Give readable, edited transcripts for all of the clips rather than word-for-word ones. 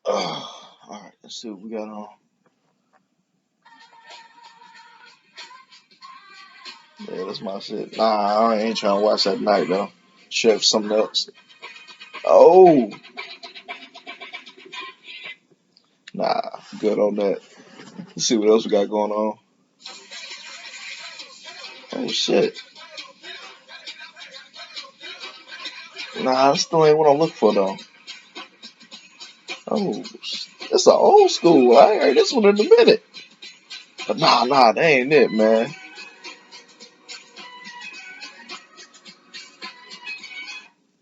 Alright, let's see what we got on. Yeah, that's my shit. Nah, I ain't trying to watch that tonight though. Check for something else. Oh, nah, good on that. Let's see what else we got going on. Oh shit. Nah, this still ain't what I'm looking for though. Oh, it's an old school. I ain't heard this one in a minute. But nah, that ain't it, man.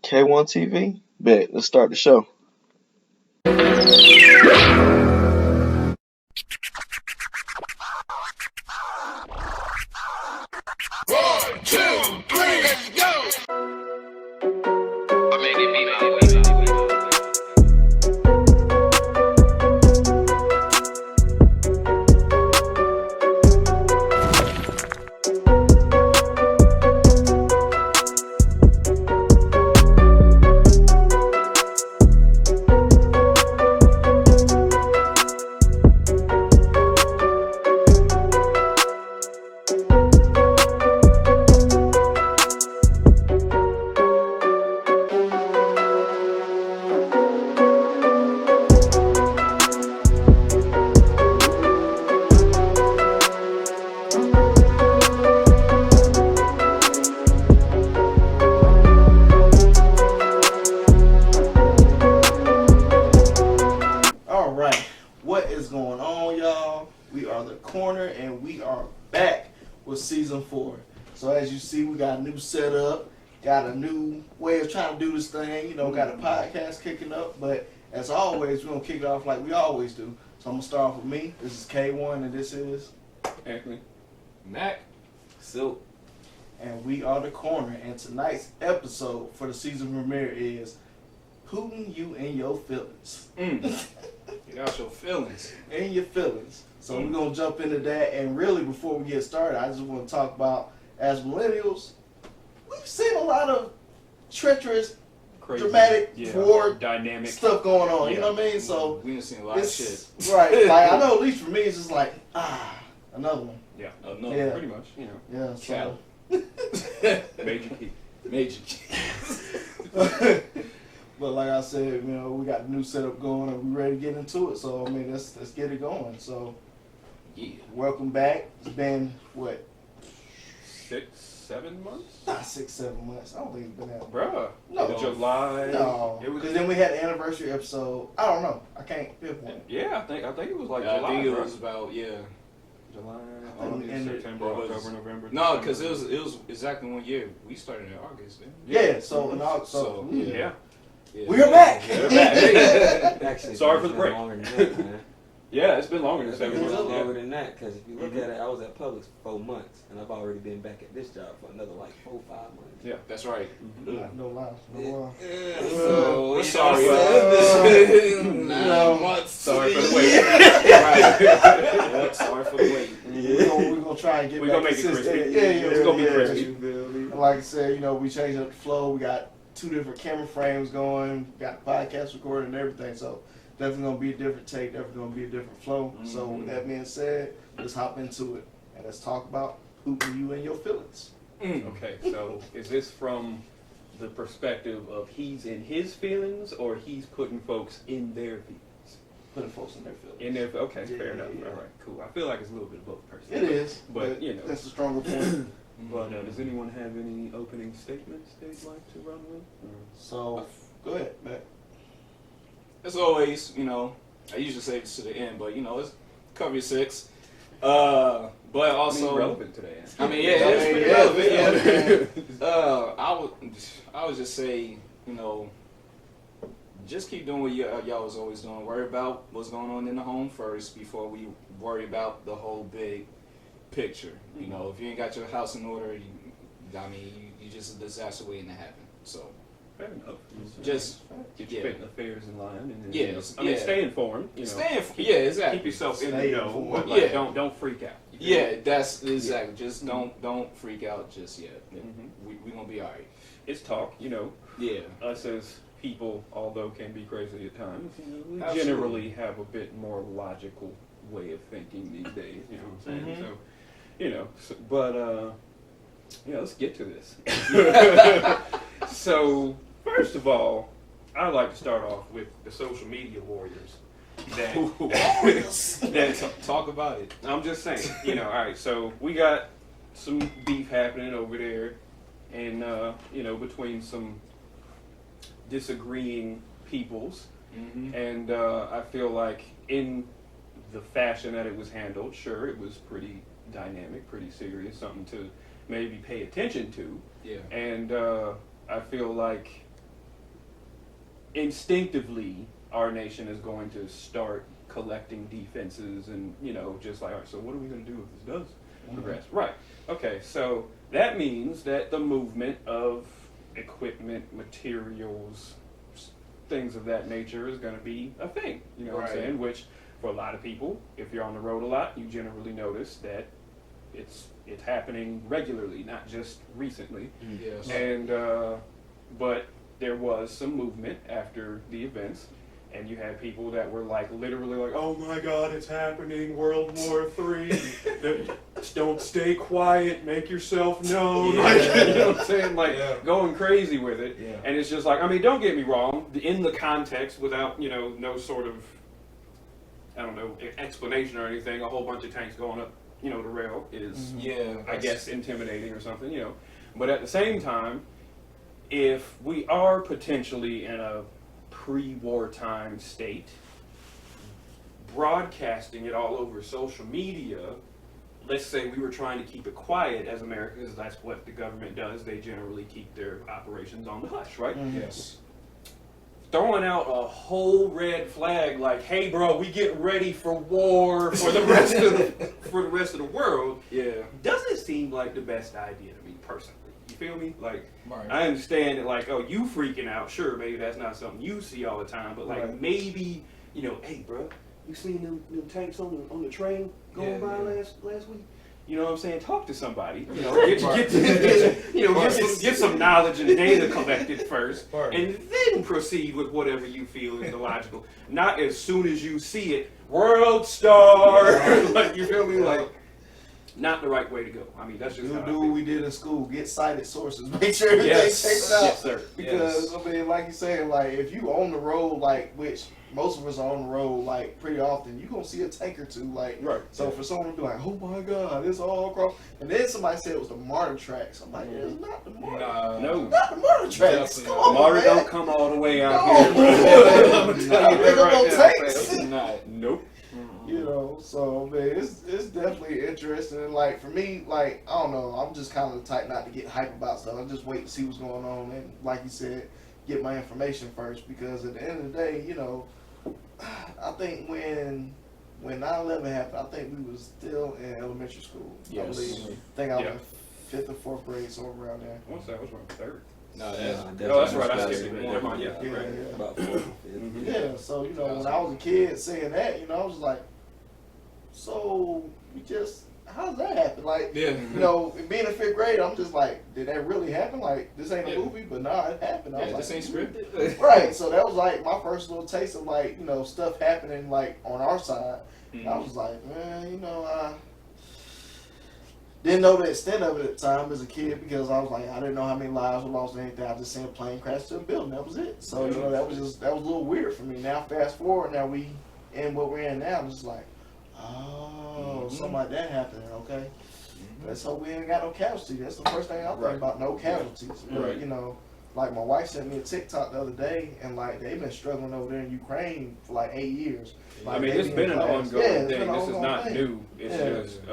K1 TV? Bet, let's start the show. Season 4. So as you see, we got a new setup, got a new way of trying to do this thing, got a podcast kicking up, but as always, we're going to kick it off like we always do. So I'm going to start off with me. This is K1 and this is Anthony, Mac, Silk. And we are The Corner, and tonight's episode for the season premiere is Putting You in Your Feelings. Get out your feelings. In your feelings. So we're going to jump into that, and really before we get started, I just want to talk about, as millennials, we've seen a lot of treacherous, crazy, dramatic, forward dynamic stuff going on, you know what I mean? So we've seen a lot of shit. Right, like I know at least for me it's just like, another one. Yeah, another, pretty much, Yeah, so. Major key. But like I said, we got a new setup going and we're ready to get into it. So I mean, let's get it going. So yeah, welcome back. It's been what? 6-7 months? Not 6-7 months. I don't think it's been that. Bruh. No. July. No. Because then we had the anniversary episode. I don't know. I can't pinpoint. Yeah, I think it was like July. July. I think it was about July, September, October, November. No, because it was exactly 1 year. We started in August. Then. Yeah. So in August. So yeah. We are back. We're back. Actually, sorry for the break. Longer than that, man. Yeah, it's been longer than It's 7 been months. longer than that, because if you look at it, I was at Publix for 4 months, and I've already been back at this job for another 4-5 months. Yeah, that's right. No lie. So we're sorry. 9 months. Sorry for the wait. Right. Sorry for the wait. We're gonna try and get we're back gonna make it crispy. It's gonna be crispy. crispy. Like I said, we changed up the flow. We got 2 different camera frames going. We got the podcast recorded and everything. So definitely gonna be a different take. Definitely gonna be a different flow. Mm-hmm. So with that being said, let's hop into it and let's talk about putting you in your feelings. Okay, so is this from the perspective of he's in his feelings or he's putting folks in their feelings? Putting folks in their feelings. In their okay, fair enough. Yeah. All right, cool. I feel like it's a little bit of both personally. It is, but that's a stronger point. But does anyone have any opening statements they'd like to run with? So go ahead, Matt. As always, I usually say this to the end, but let's cover your 6. But also relevant today. I mean, yeah, it's pretty relevant. I would just say, just keep doing what y'all was always doing. Worry about what's going on in the home first before we worry about the whole big picture. If you ain't got your house in order, you just a disaster waiting to happen. So. Fair enough. Just get your affairs in line, and stay informed. Exactly. Keep yourself in the know, but don't freak out. Yeah, that's exactly. Just don't freak out just yet. We're gonna be all right. It's talk, Yeah. Us as people, although can be crazy at times, we Absolutely. generally have a bit more logical way of thinking these days. You know what I'm saying? So, but let's get to this. So, first of all, I'd like to start off with the social media warriors. Talk about it. I'm just saying, all right, so we got some beef happening over there, and, between some disagreeing peoples, and I feel like in the fashion that it was handled, sure, it was pretty dynamic, pretty serious, something to maybe pay attention to. Yeah. And I feel like instinctively our nation is going to start collecting defenses and, just like, all right, so what are we going to do if this does progress? Right. Okay, so that means that the movement of equipment, materials, things of that nature is going to be a thing, you know what I'm saying? Which, for a lot of people, if you're on the road a lot, you generally notice that it's happening regularly, not just recently. Yes. And but there was some movement after the events, and you had people that were like literally like, "Oh my God, it's happening! World War III! Don't stay quiet, make yourself known." Yeah. Like, you know what I'm saying? Like going crazy with it. Yeah. And it's just like, I mean, don't get me wrong. In the context, without no sort of, I don't know, explanation or anything, a whole bunch of tanks going up, the rail is, I guess, intimidating or something, But at the same time, if we are potentially in a pre-wartime state, broadcasting it all over social media, let's say we were trying to keep it quiet as Americans, that's what the government does. They generally keep their operations on the hush, right? Yes. Throwing out a whole red flag like, "Hey, bro, we getting ready for war for the rest of the world," doesn't seem like the best idea to me personally. You feel me? Like, I understand that, like, oh, you freaking out. Sure, maybe that's not something you see all the time, but like maybe, hey, bro, you seen them tanks on the train going by last week? You know what I'm saying? Talk to somebody. Get some knowledge and data collected first, and then proceed with whatever you feel is the logical. Not as soon as you see it, World Star. Like, you feel me? Like, not the right way to go. I mean, that's just do what we did in school. Get cited sources. Make sure everything's checked out. Yes, sir. Because I mean, like you said, like if you on the road, like which most of us are on the road, like pretty often, you gonna see a tank or two, like. Right. So for someone to be like, "Oh my God, it's all across," and then somebody said it was the MARTA tracks. I'm like, it's not the MARTA. No. Not the MARTA tracks. Come The on, MARTA man. don't come all the way out No. here. I'm telling you Big that old right now. tanks. Nope. So man, it's definitely interesting. And like for me, like I don't know, I'm just kind of the type not to get hype about stuff. I just wait to see what's going on, and like you said, get my information first. Because at the end of the day, I think when 9/11 happened, I think we was still in elementary school. Yes. I believe. I think I was in 5th or 4th grade, somewhere around there. What's that? What's wrong? Third. No, That's right. I skipped it. Never mind. Yeah. Yeah, Right. yeah. About 4. Yeah, so when I was a kid saying that, I was like, so we just, how does that happen? Like, being in 5th grade, I'm just like, did that really happen? Like, this ain't a movie, but nah, it happened. I was this ain't scripted. Right, so that was like my first little taste of like, stuff happening like on our side. I was like, man, I didn't know the extent of it at the time as a kid because I was like, I didn't know how many lives were lost or anything. I just seen a plane crash to a building. That was it. So that was a little weird for me. Now fast forward, now we in what we're in now. It's just like, something like that happening. Okay, let's hope we ain't got no casualties. That's the first thing I think about. No casualties. Right. But, like my wife sent me a TikTok the other day, and like they've been struggling over there in Ukraine for like 8 years. Like, I mean, it's been an ongoing thing. This is not new. It's just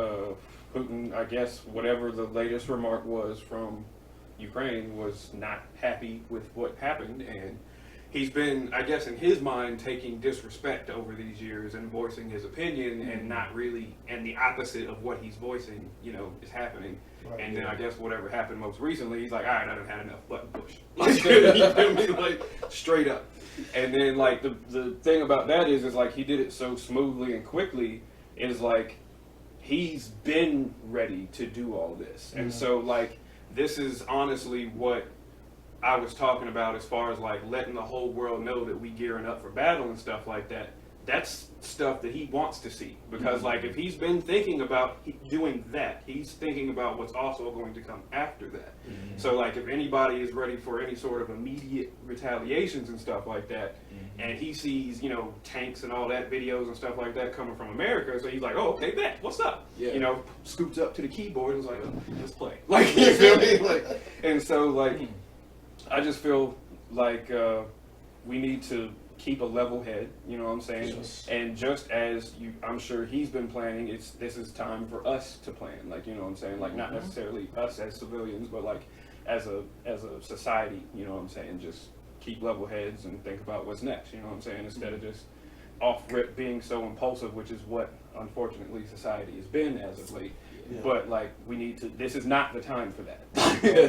Putin, I guess, whatever the latest remark was from Ukraine, was not happy with what happened, and he's been, I guess, in his mind, taking disrespect over these years and voicing his opinion, and not really, and the opposite of what he's voicing, is happening. Right. And then I guess whatever happened most recently, he's like, all right, I done had enough, button push. Like, you feel me? Like, straight up. And then, like, the thing about that is like, he did it so smoothly and quickly, is like, he's been ready to do all this. And so, like, this is honestly what I was talking about as far as like letting the whole world know that we gearing up for battle and stuff like that. That's stuff that he wants to see, because like if he's been thinking about doing that, he's thinking about what's also going to come after that. So like if anybody is ready for any sort of immediate retaliations and stuff like that, and he sees, you know, tanks and all that videos and stuff like that coming from America, so he's like, oh, okay, bet, what's up? Yeah. You know, scoops up to the keyboard and is like, oh, let's play. Like, you feel me? Like, and so like, I just feel like we need to keep a level head, you know what I'm saying? Yes. And just as I'm sure he's been planning, this is time for us to plan, like, you know what I'm saying? Like, not necessarily us as civilians, but like as a society, you know what I'm saying? Just keep level heads and think about what's next, you know what I'm saying? Instead of just off rip being so impulsive, which is what unfortunately society has been as of late. Yeah. But like this is not the time for that.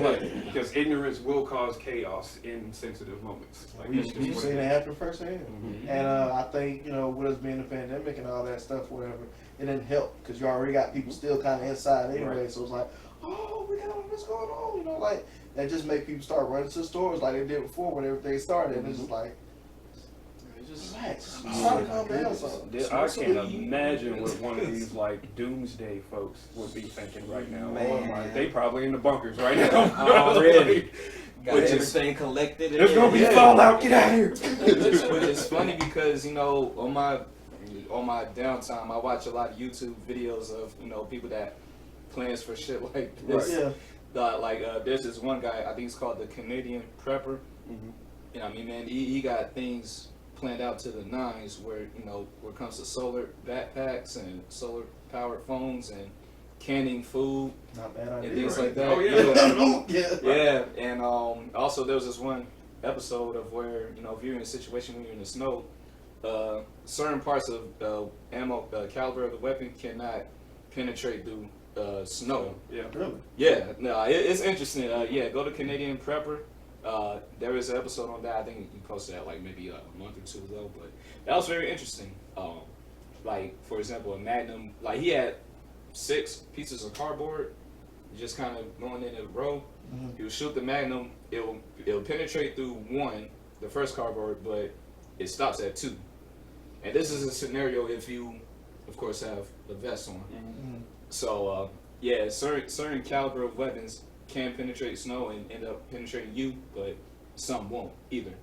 Like, because ignorance will cause chaos in sensitive moments. Like, we've seen it happen firsthand. And I think, you know, with us being a pandemic and all that stuff, whatever, it didn't help because you already got people still kind of inside anyway. Right. So it's like, oh, we got all this going on, you know, like that just make people start running to the stores like they did before when everything started. And it's just like, relax. I can't imagine what one of these like doomsday folks would be thinking right now. Man. They probably in the bunkers right now. Already. Got everything collected. There's gonna be fallout. Get out of here. But it's funny because, you know, on my downtime, I watch a lot of YouTube videos of, you know, people that plans for shit like this. Right. Yeah. There's this one guy, I think he's called the Canadian Prepper. You know what I mean, man? He got things planned out to the nines where, you know, when it comes to solar backpacks and solar powered phones and canning food and things like that. Oh yeah. Yeah. And also there was this one episode of where, you know, if you're in a situation when you're in the snow, certain parts of ammo caliber of the weapon cannot penetrate through snow. Yeah. Really? Yeah. No, it's interesting. Yeah, go to Canadian Prepper. There was an episode on that. I think he posted that like maybe a month or two ago, but that was very interesting. Like, for example, a Magnum, like he had 6 pieces of cardboard just kind of going in a row. He would shoot the Magnum, it'll penetrate through 1, the first cardboard, but it stops at 2. And this is a scenario if you, of course, have the vest on. So, yeah, certain caliber of weapons can penetrate snow and end up penetrating you, but some won't either.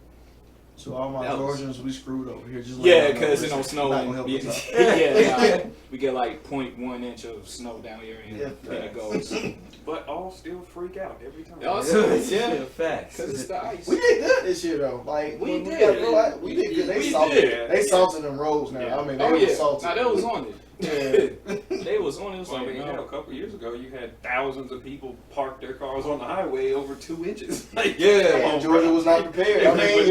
So all my Georgians, we screwed over here. Just because it don't snow. We get like 0.1 inch of snow down here, and it goes. But all still freak out every time. Also, facts. Because it's the ice. We did good this year though. Like we did. We did good. They salted them roads now. Yeah. I mean, they were salted. Now that was on it. They was on it. It was like, a couple years ago, you had thousands of people park their cars on the highway over 2 inches. Like, and Georgia was not prepared. They were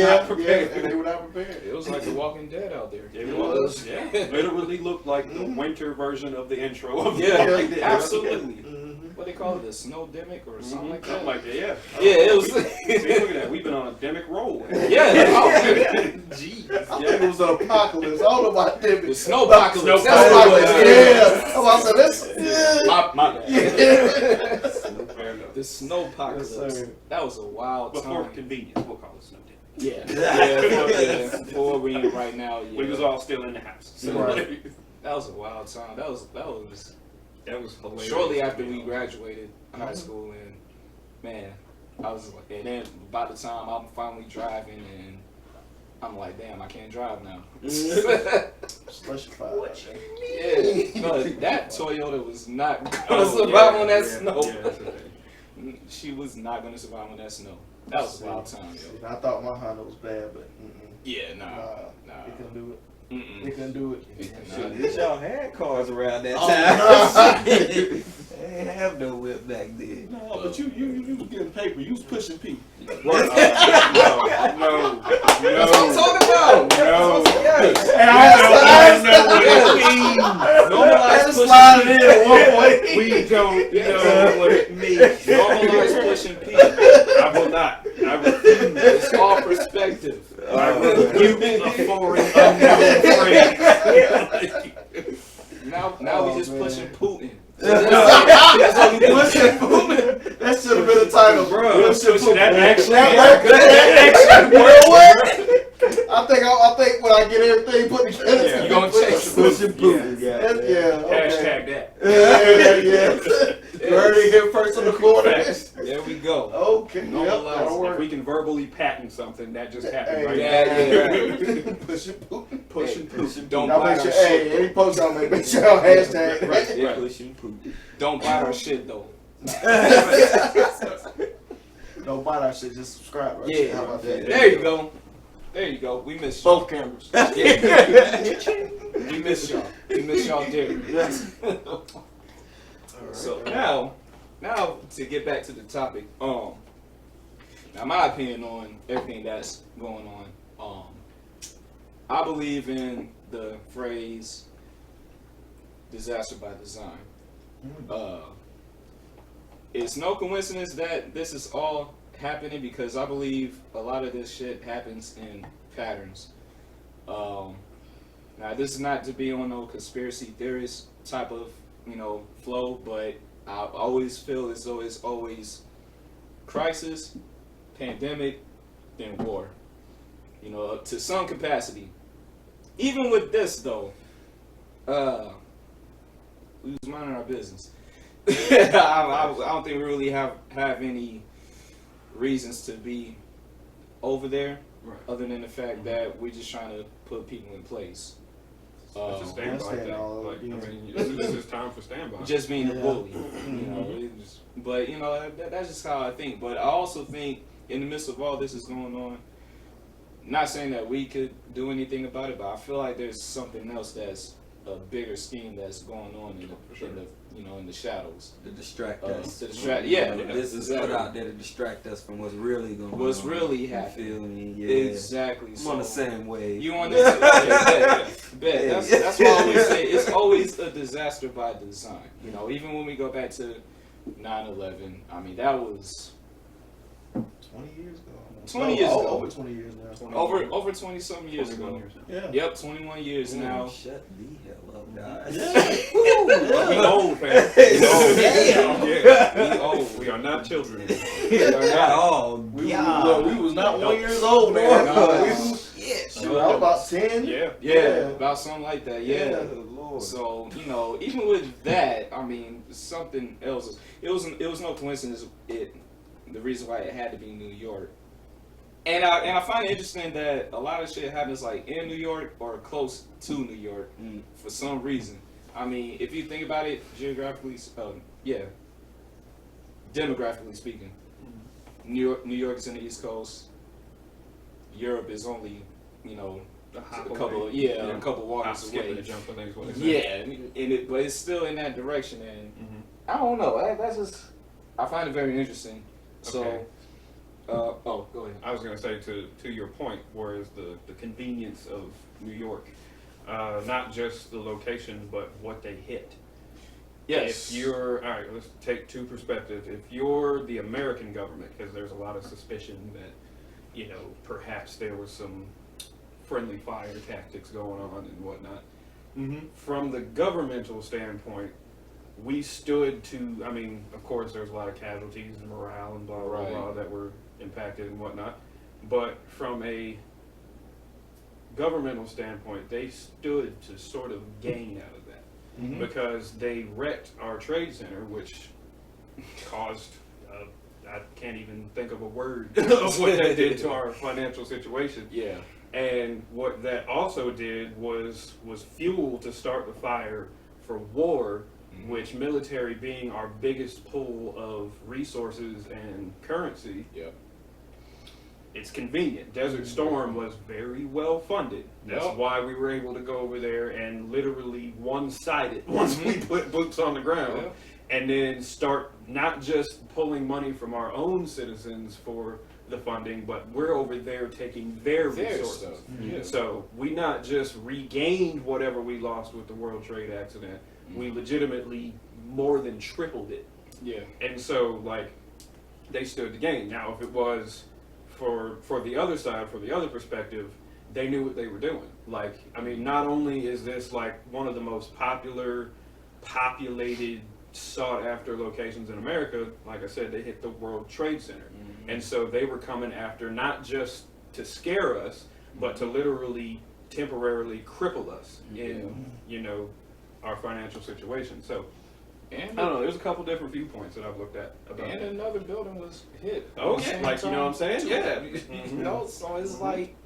not prepared. It was like The Walking Dead out there. It was. Yeah. Literally looked like the winter version of the intro of absolutely. What they call it, a snow demic or something like that? Something like that, yeah. Yeah, it was. See, look at that. We've been on a demic roll. Jeez. I think it was an apocalypse. I don't know about demic. The snow apocalypse. Yeah. I said this. The snow apocalypse. That was a wild time. But for convenience, we'll call it snow demic. Yeah. Before we in right now, we was all still in the house. So that was a wild time. That was hilarious. Shortly after we graduated high school, and man, I was like, and then by the time I'm finally driving, and I'm like, damn, I can't drive now. What you mean? No, that Toyota was not gonna survive on that snow. She was not gonna survive on that snow. That was a wild time, yo. I thought my Honda was bad, but nah. It couldn't do it. They couldn't do it. Y'all had cars around that time. They didn't have no whip back then. No, but you was getting paper. You was pushing P. No. That's what I'm talking about. No. I know what it means. Normalize pushing P. We don't know what it means. Normalize pushing P. I will not. I refuse. It's all perspective. I refute a foreign unknown phrase. Now we just pushing Putin. That's what we pushing Putin. That should have been a title, bro. That actually works. I think when I get everything put together, you gonna chase Pushin Putin. Yeah. Hashtag that. Yeah. You heard it here first on the corner. There we go. Okay. No Yep, lies. that'll If work. we can verbally patent something, that just happened right Yeah. Pushing Putin. Pushing Putin. Don't Y'all buy make our sure, shit. any post y'all make sure y'all hashtag. Right. Yeah. Pushin Putin. Don't buy our shit though. Don't buy that shit, just subscribe. Right? Yeah. How about that? There you go. There you go. We missed y'all. Both cameras. We miss y'all. We miss y'all dearly. So now to get back to the topic. Now my opinion on everything that's going on. I believe in the phrase "disaster by design." It's no coincidence that this is all happening because I believe a lot of this shit happens in patterns. Now this is not to be on no conspiracy theorist type of flow, but I always feel as though it's always crisis, pandemic, then war. To some capacity. Even with this though, we was minding our business. I don't think we really have any reasons to be over there, Right. other than the fact that we're just trying to put people in place. It's a standby stand thing. all Like, over, yeah. I mean, this is time for standby. Just being a Yeah. bully, but that's just how I think. But I also think in the midst of all this is going on, not saying that we could do anything about it, but I feel like there's something else that's a bigger scheme that's going on in the shadows. To distract us. To distract, yeah. This is exactly. put out there to distract us from what's really going on. What's really You happening. feel me? Yeah. Exactly. I'm on the same wave. You on the bet. That's why I always say it's always a disaster by design. Even when we go back to 9/11, I mean that was 20 years ago. 20 years ago. Over 20 years now. over 20 something years 21 ago. years now. Yeah. Yep, 21 years now. Shut the hell up, guys. We old, fam. We old. We are not children. We are not. Oh, We was not 1 years old, man. No. We was, shoot, I was about 10. Yeah. Yeah, about something like that. Yeah. Lord. So even with that, I mean, something else. It was no coincidence. The reason why it had to be New York. And I find it interesting that a lot of shit happens like in New York or close to New York for some reason. I mean, if you think about it geographically, demographically speaking, New York is in the East Coast. Europe is only A couple walks away. Jump, I think is what they say. Yeah, but it's still in that direction, and I don't know. That's just I find it very interesting. So. Okay. Go ahead. I was going to say to your point, whereas the convenience of New York, not just the location, but what they hit. Yes. If you're, all right, let's take two perspectives. If you're the American government, because there's a lot of suspicion that, perhaps there was some friendly fire tactics going on and whatnot. From the governmental standpoint, we stood to, I mean, of course, there's a lot of casualties and morale and blah, blah, blah that were impacted and whatnot. But from a governmental standpoint, they stood to sort of gain out of that because they wrecked our trade center, which caused, I can't even think of a word of what that did to our financial situation. Yeah. And what that also did was fuel to start the fire for war, which military being our biggest pool of resources and currency. Yep. It's convenient. Desert Storm was very well funded. That's why we were able to go over there and literally one-sided once we put boots on the ground, and then start not just pulling money from our own citizens for the funding, but we're over there taking their resources. So we not just regained whatever we lost with the World Trade accident, we legitimately more than tripled it. Yeah. And so they stood to gain. Now if it was for the other side, for the other perspective, they knew what they were doing. I mean, not only is this one of the most populated sought after locations in America, like I said, they hit the World Trade Center. And so they were coming after not just to scare us, but to literally temporarily cripple us in, our financial situation. So, and I don't know, there's a couple different viewpoints that I've looked at about and that. another building was hit. Oh, yeah, like, you know what I'm saying? Yeah. So it's like,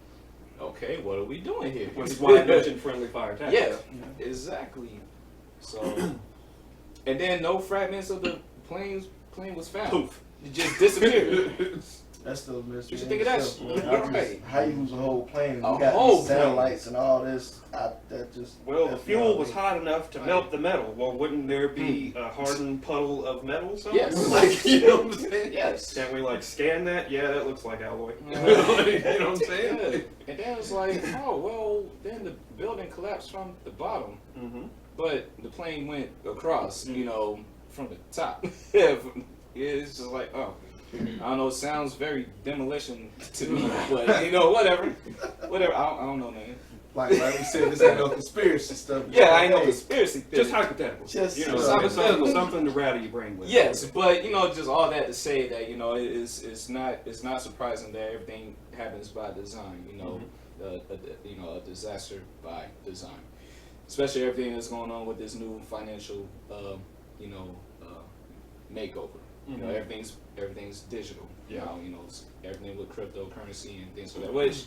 okay, what are we doing here? Which is why I mentioned friendly fire tactics. Yeah, exactly. So, and then no fragments of the plane was found. Poof. It just disappeared. That's still a mystery. What you think of that shit? Right. How you lose a whole plane? A You got whole these satellites and all this. Well, the fuel was hot enough to melt the metal. Well, wouldn't there be a hardened puddle of metal somewhere? Yes. Like, you know what I'm saying? Yes. Can we scan that? Yeah, that looks like alloy. You know what I'm saying? Yeah. And then it's like, oh well, then the building collapsed from the bottom, but the plane went across, from the top. It's just like, oh. I don't know, it sounds very demolition to me, but whatever. I don't know, man. Like we said, this ain't no conspiracy stuff. Yeah, I ain't no conspiracy theory. Just hypothetical. Just something to rattle your brain with. Yes, but just all that to say that it's not surprising that everything happens by design. A disaster by design. Especially everything that's going on with this new financial makeover. Everything's digital. Yeah. Everything with cryptocurrency and things like that. Which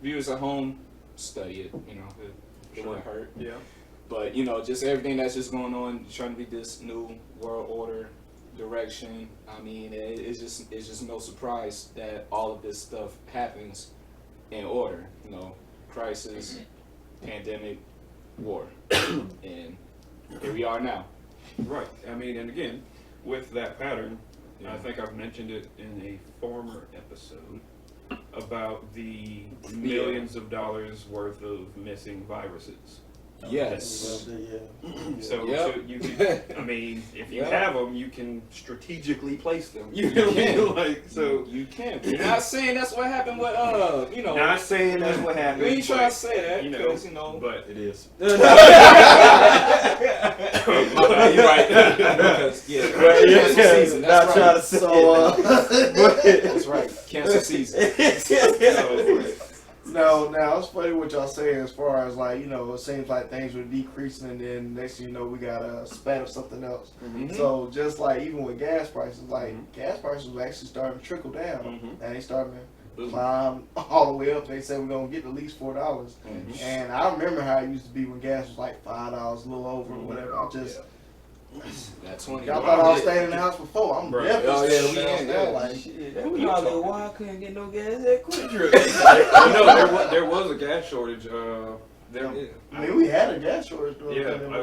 viewers at home study it. It wouldn't hurt. Yeah. But just everything that's just going on, trying to be this new world order direction. I mean, it's just no surprise that all of this stuff happens in order. Crisis, pandemic, war, and here we are now. Right. I mean, and again, with that pattern, I think I've mentioned it in a former episode about the millions of dollars worth of missing viruses. Yes. So you can, I mean, if you have them, you can strategically place them. You can. You're not saying that's what happened with Not saying that's what happened. You ain't trying to say that because but it is. You're right. Because cancer season. That's right. Trying to say that's right. Cancer season. No, now it's funny what y'all saying as far as it seems like things were decreasing and then next thing you know we got a spat of something else. So just like even with gas prices, gas prices were actually starting to trickle down and they starting to climb all the way up. They said we're gonna get at least $4. And I remember how it used to be when gas was like $5, a little over or whatever. That's 20. Y'all thought I was staying in the house before. I'm definitely They was all like, why I couldn't get no gas at Quick Trip? there was a gas shortage. I mean, we had a gas shortage. It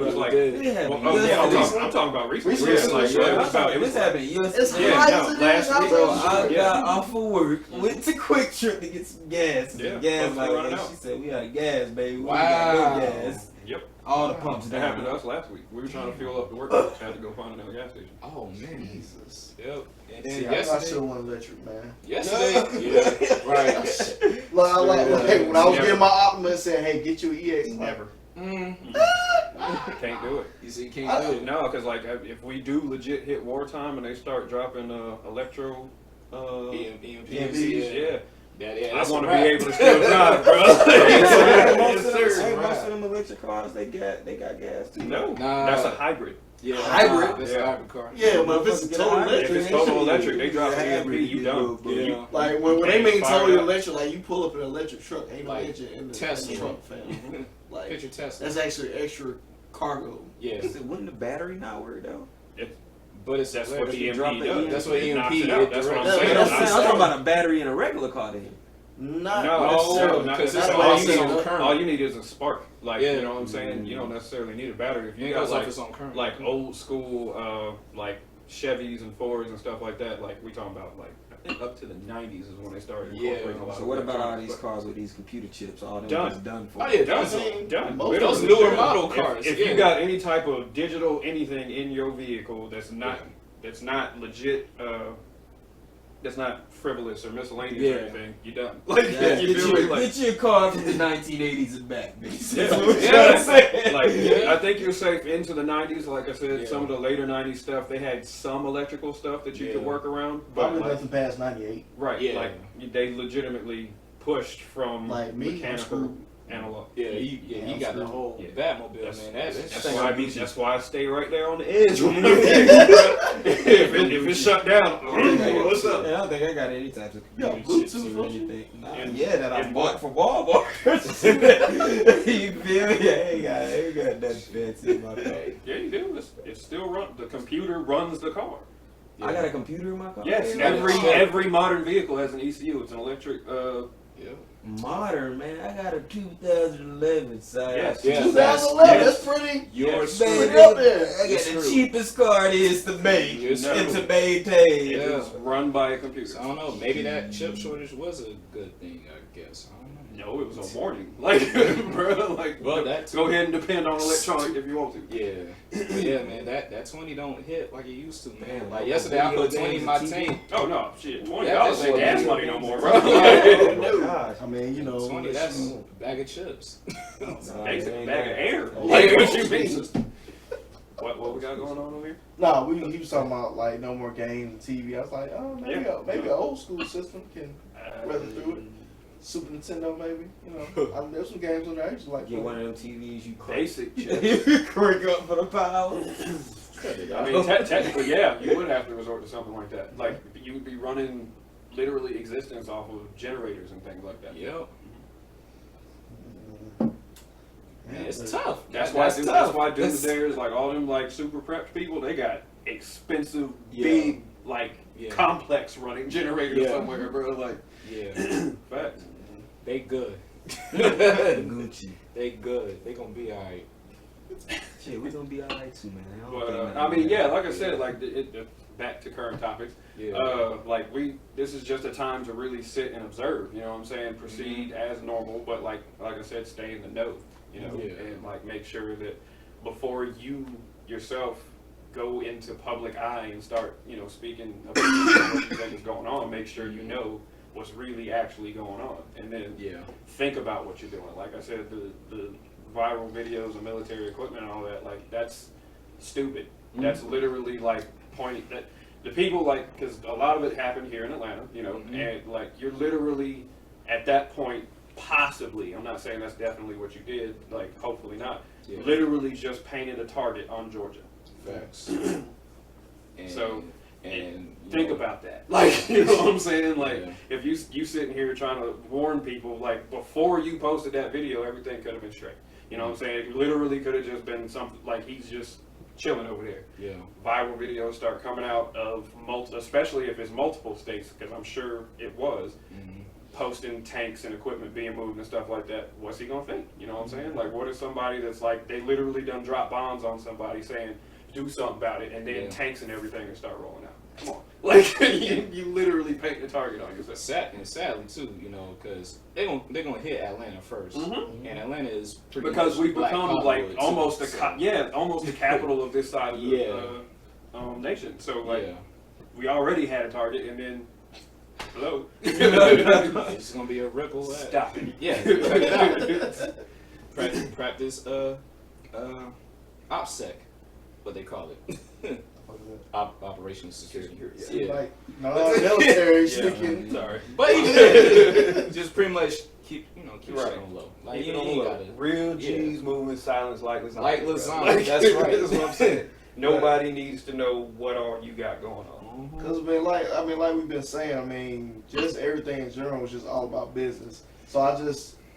was like, I'm talking about recently. This happened yesterday. Last week. Bro, I got off of work, went to Quick Trip to get some gas. Gas running out. She said, we had gas, baby. We Wow. got no gas. Yep. All the pumps That down. happened to us last week. We were trying to fuel up the work. Had to go find another gas station. Oh man. Jesus. Yep. And then See, I should want electric, man. yesterday, right. Like when I was getting my Optima, it said, "Hey, get you an EX." Never. Can't do it. You see, you can't do it. No, because if we do legit hit wartime and they start dropping electro EMPs, I want to be able to still drive, bro. Most of them electric cars, they got gas too. No, that's a hybrid. Yeah, hybrid. That's a hybrid car. Yeah, but if it's a total electric, if it's total electric, they drop an EMP. You don't. Yeah. Like when they mean totally electric, like you pull up an electric truck, ain't no engine in the Tesla truck, fam. Like Picture Tesla. that's actually extra cargo. Yeah. Wouldn't the battery not work though? But That's what the EMP does. That's what It EMP knocks it out. That's what I'm saying. I'm talking about a battery in a regular car then. Not because all you need is a spark. Like, you know what I'm saying? You don't necessarily need a battery. If you got like old school like Chevys and Fords and stuff like that, like we talking about like I think up to the 90s is when they started incorporating a lot. So what about all these cars with these computer chips? All them just done for. Oh yeah, done. Those newer model cars. If you got any type of digital anything in your vehicle that's not legit that's not frivolous or miscellaneous or anything, you done. Like, Get your car from the 1980s and back, bitch. I think you're safe into the 90s. Like I said, some of the later 90s stuff, they had some electrical stuff that you could work around. But probably nothing past 98. Right, like they legitimately pushed from like mechanical analog. He got the whole Batmobile, man. That's why I stay right there on the edge. If it's shut down, what's up? I don't think I got any types of computer chips or anything. That I bought from Walmart. You feel me? I ain't got nothing fancy in my car. Yeah, you do. It still runs. The computer runs the car. I got a computer in my car? Yes, every modern vehicle has an ECU. It's an electric. Modern, man. I got a 2011 side. Yes. 2011. That's pretty. Yours pretty up there. I got the cheapest car it is to make and to maintain. It's run by a computer. I don't know. Maybe that chip shortage was a good thing. I guess. I don't know. No, it was a warning. Like, bro, well, go ahead and depend on electronic if you want to. Yeah. But yeah, man, that 20 don't hit like it used to, man. Like yesterday, I put 20 in my tank. Oh no, shit, $20 ain't gas money no more, bro. Oh my gosh. I mean, 20, that's a bag of chips. Bag of air. Like, what you mean? What we got going on over here? Nah, he was talking about like no more games and TV. I was like, oh, maybe an old school system can weather through it. Super Nintendo, maybe. There's some games on there I used to like. Get one of them TVs you basic chips. Crank up for the power. I mean, technically, yeah, you would have to resort to something like that. Like, you would be running literally existence off of generators and things like that. Yep. Man, it's tough. That's why Doomsdayers, like all them like super prepped people, they got expensive, big, like complex running generators somewhere, bro. Like, facts. They good. Gucci. They good. They gonna be alright. Shit, we gonna be alright too, man. But I mean, like I said, like back to current topics. Like this is just a time to really sit and observe. You know what I'm saying? Proceed as normal, but like I said, stay in the know. And like make sure that before you yourself go into public eye and start, speaking about what you think is going on, make sure you know what's really actually going on, and then think about what you're doing. Like I said, the viral videos of military equipment and all that, like that's stupid. That's literally like pointing that the people, like, because a lot of it happened here in Atlanta, and like you're literally at that point. Possibly, I'm not saying that's definitely what you did, like hopefully not, literally just painted a target on Georgia. Facts. And think about that. Like, you know what I'm saying? Like, if you sitting here trying to warn people, like, before you posted that video, everything could have been straight. You know what I'm saying? It literally could have just been something, like, he's just chilling over there. Yeah. Viral videos start coming out of especially if it's multiple states, because I'm sure it was. Posting tanks and equipment being moved and stuff like that, what's he gonna think? You know what I'm saying? Like, what if somebody that's like, they literally done drop bombs on somebody saying, do something about it, and then tanks and everything and start rolling out. Come on. Like, you literally paint the target on yourself. Sadly, too, because they're gonna hit Atlanta first. And Atlanta is pretty because much we've become like almost almost the capital of this side of the nation. So, like, we already had a target, and then hello. It's gonna be a ripple. Stop it. Yeah. Practice OPSEC, what they call it. Operational security. Like military speaking. Sorry. But just pretty much keep shit on low. Like, you gotta real G's moving silence like lasagna. Like lasagna. That's right. That's what I'm saying. Nobody needs to know what all you got going on. Because like we've been saying, just everything in general was just all about business. So